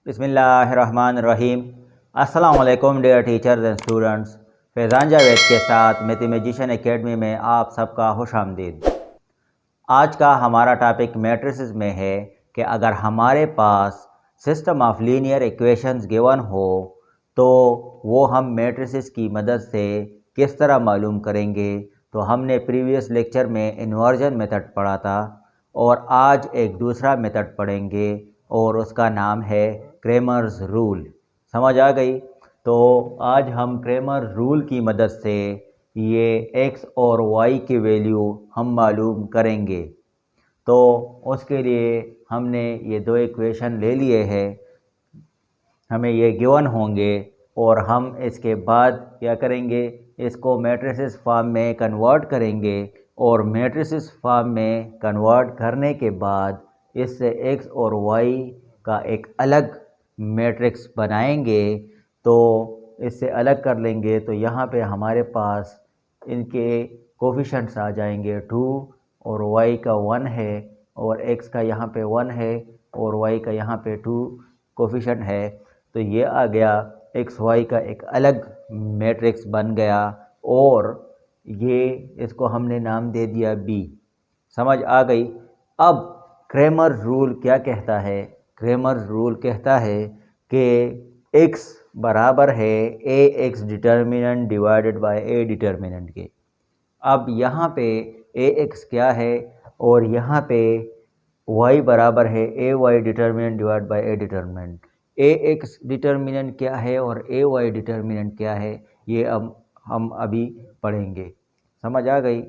बिस्मिल्लाहिर्रहमानिर्रहीम। अस्सलाम वालेकुम dear teachers and students. Faizan Javed के साथ मैथमेटिशियन एकेडमी में आप सबका खुश आमदीद। आज का हमारा टॉपिक मैट्रिसेस में है कि अगर हमारे पास system of linear equations given हो तो वो हम मैट्रिसेस की मदद से किस तरह मालूम करेंगे। तो हमने प्रीवियस लेक्चर में इन्वर्जन मेथड पढ़ा था और आज एक दूसरा मेथड पढ़ेंगे और उसका नाम है क्रेमर्स रूल। समझ आ गई? तो आज हम क्रेमर रूल की मदद से ये x और y की वैल्यू हम मालूम करेंगे। तो उसके लिए हमने ये दो इक्वेशन ले लिए हैं, हमें ये गिवन होंगे और हम इसके बाद क्या करेंगे, इसको मैट्रिसेस फॉर्म में कन्वर्ट करेंगे और मैट्रिसेस फॉर्म में कन्वर्ट करने के बाद इससे x और y का एक अलग मैट्रिक्स बनाएंगे। तो इससे अलग कर लेंगे तो यहाँ पे हमारे पास इनके कोफिशेंट्स आ जाएंगे 2 और y का 1 है और x का यहाँ पे 1 है और y का यहाँ पे 2 कोफिशेंट है। तो ये आ गया एक्स वाई का एक अलग मैट्रिक्स बन गया और ये इसको हमने नाम दे दिया बी। समझ आ गई? अब क्रेमर रूल क्या कहता है? क्रेमर रूल कहता है कि x बराबर है A x determinant divided by A determinant के। अब यहाँ पे ए एक्स क्या है और यहाँ पे y बराबर है A Y determinant divide by A determinant. A x determinant क्या है और ए वाई डिटर्मिनेंट क्या है, ये अब हम अभी पढ़ेंगे। समझ आ गई?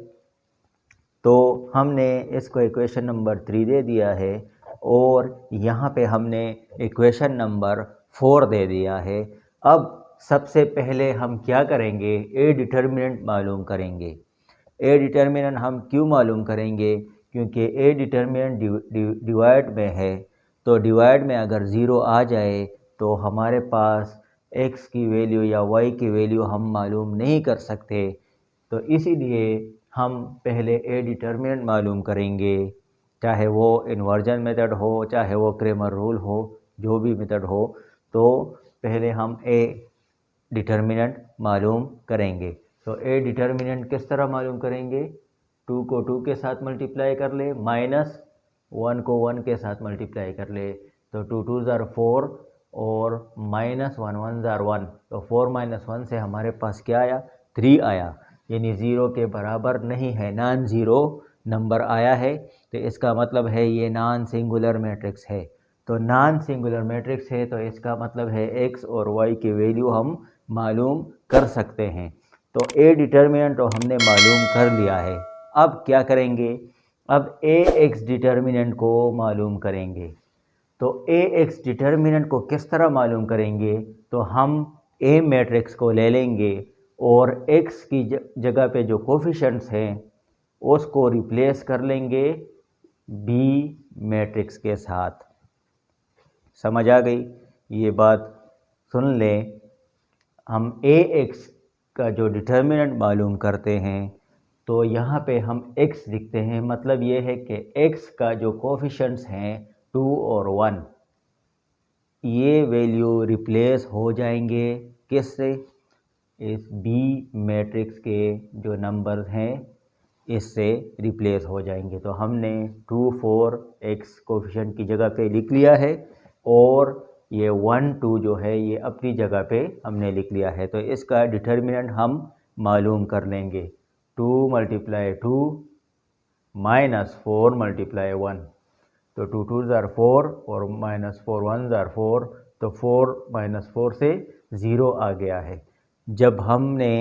तो हमने इसको इक्वेशन नंबर 3 दे दिया है और यहाँ पे हमने इक्वेशन नंबर 4 दे दिया है। अब सबसे पहले हम क्या करेंगे, ए डिटर्मिनेंट मालूम करेंगे। ए डिटर्मिनेंट हम क्यों मालूम करेंगे? क्योंकि ए डिटर्मिनेंट डिवाइड में है, तो डिवाइड में अगर ज़ीरो आ जाए तो हमारे पास x की वैल्यू या y की वैल्यू हम मालूम नहीं कर सकते। तो इसीलिए हम पहले ए डिटर्मिनेंट मालूम करेंगे, चाहे वो इन्वर्जन मेथड हो चाहे वो क्रेमर रूल हो, जो भी मेथड हो। तो पहले हम ए डिटर्मिनेंट मालूम करेंगे। तो ए डिटर्मिनेंट किस तरह मालूम करेंगे? 2 को 2 के साथ मल्टीप्लाई कर ले, माइनस 1 को 1 के साथ मल्टीप्लाई कर ले, तो 2 2 ज़ार 4 और माइनस 1 1 ज़ार 1, तो 4 माइनस 1 से हमारे पास क्या आया? 3 आया, यानी ज़ीरो के बराबर नहीं है, नॉन ज़ीरो नंबर आया है। तो इसका मतलब है ये नॉन सिंगुलर मैट्रिक्स है। तो नॉन सिंगुलर मैट्रिक्स है तो इसका मतलब है x और y की वैल्यू हम मालूम कर सकते हैं। तो ए डिटर्मिनेंट तो हमने मालूम कर लिया है। अब क्या करेंगे? अब ए एक्स डिटर्मिनेंट को मालूम करेंगे। तो ए एक्स डिटर्मिनेंट को किस तरह मालूम करेंगे? तो हम ए मैट्रिक्स को ले लेंगे और x की जगह पे जो कोफिशेंट्स हैं उसको रिप्लेस कर लेंगे बी मैट्रिक्स के साथ। समझ आ गई? ये बात सुन लें। हम ए एक्स का जो डिटर्मिनेंट मालूम करते हैं तो यहाँ पे हम x लिखते हैं, मतलब ये है कि x का जो कोफिशेंट्स हैं 2 और 1, ये वैल्यू रिप्लेस हो जाएंगे किससे? इस बी मैट्रिक्स के जो नंबर हैं इससे रिप्लेस हो जाएंगे। तो हमने 2 4 x कोफिशेंट की जगह पे लिख लिया है और ये 1 2 जो है ये अपनी जगह पे हमने लिख लिया है। तो इसका डिटर्मिनेंट हम मालूम कर लेंगे, 2 मल्टीप्लाई 2 माइनस 4 मल्टीप्लाई 1, तो 2 2 ज़ार 4 और माइनस 4 1 ज़ार 4, तो 4 माइनस 4 से ज़ीरो आ गया है। जब हमने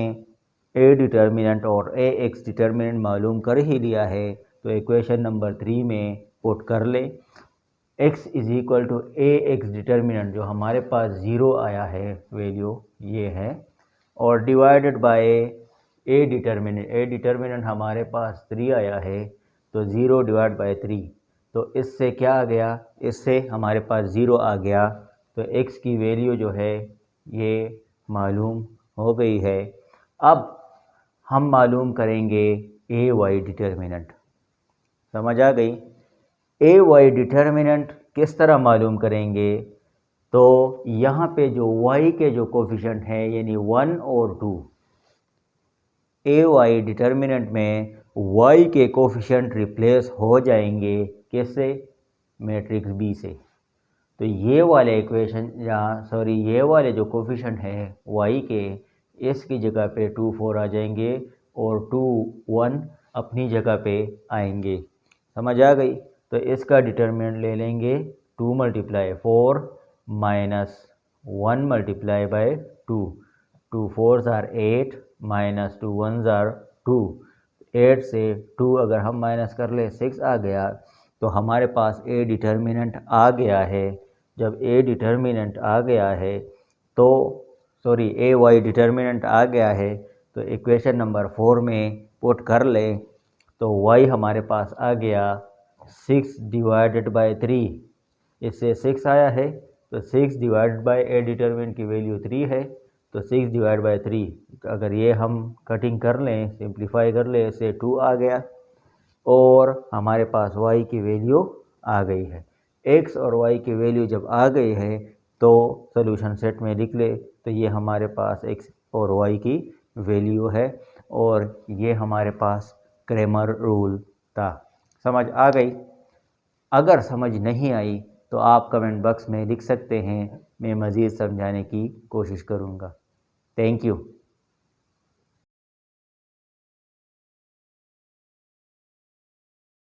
ए डिटर्मिनेंट और ए एक्स डिटर्मिनेंट मालूम कर ही लिया है तो इक्वेशन नंबर 3 में पुट कर ले। x is equal to A x determinant जो हमारे पास ज़ीरो आया है वैल्यू ये है, और डिवाइडेड बाय ए डिटर्मिनेंट हमारे पास 3 आया है, तो 0 डिवाइड बाय 3, तो इससे क्या आ गया? इससे हमारे पास 0 आ गया। तो x की वैल्यू जो है ये मालूम हो गई है। अब हम मालूम करेंगे ए वाई डिटर्मिनेंट। समझ आ गई? ए वाई डिटर्मिनेंट किस तरह मालूम करेंगे? तो यहाँ पे जो y के जो कोफिशेंट हैं यानी 1 और 2, ए वाई डिटर्मिनेंट में y के कोफिशेंट रिप्लेस हो जाएंगे किससे? मैट्रिक्स बी से। तो ये वाले इक्वेशन ये वाले जो कोफिशेंट हैं y के, इसकी जगह पे 2 4 आ जाएंगे और 2 1 अपनी जगह पे आएंगे। समझ आ गई? तो इसका डिटर्मिनेंट ले लेंगे 2 × 4 minus 1 × 2। 2 4s are 8 minus 2 1s are 2। 8 से 2 अगर हम माइनस कर ले 6 आ गया। तो हमारे पास ए डिटर्मिनेंट आ गया है। जब ए डिटर्मिनेंट आ गया है तो ए वाई डिटर्मिनेंट आ गया है तो इक्वेशन नंबर 4 में पुट कर लें। तो y हमारे पास आ गया 6/3। इससे 6 आया है तो 6 ए डिटर्मिनेंट की वैल्यू 3 है। तो 6/3 अगर ये हम कटिंग कर लें, सिंप्लीफाई कर लें, इससे 2 आ गया और हमारे पास y की वैल्यू आ गई है। x और y की वैल्यू जब आ गई है तो सॉल्यूशन सेट में लिख ले। तो ये हमारे पास x और y की वैल्यू है और ये हमारे पास क्रैमर रूल था। समझ आ गई? अगर समझ नहीं आई तो आप कमेंट बॉक्स में लिख सकते हैं, मैं मज़ीद समझाने की कोशिश करूँगा। Thank you.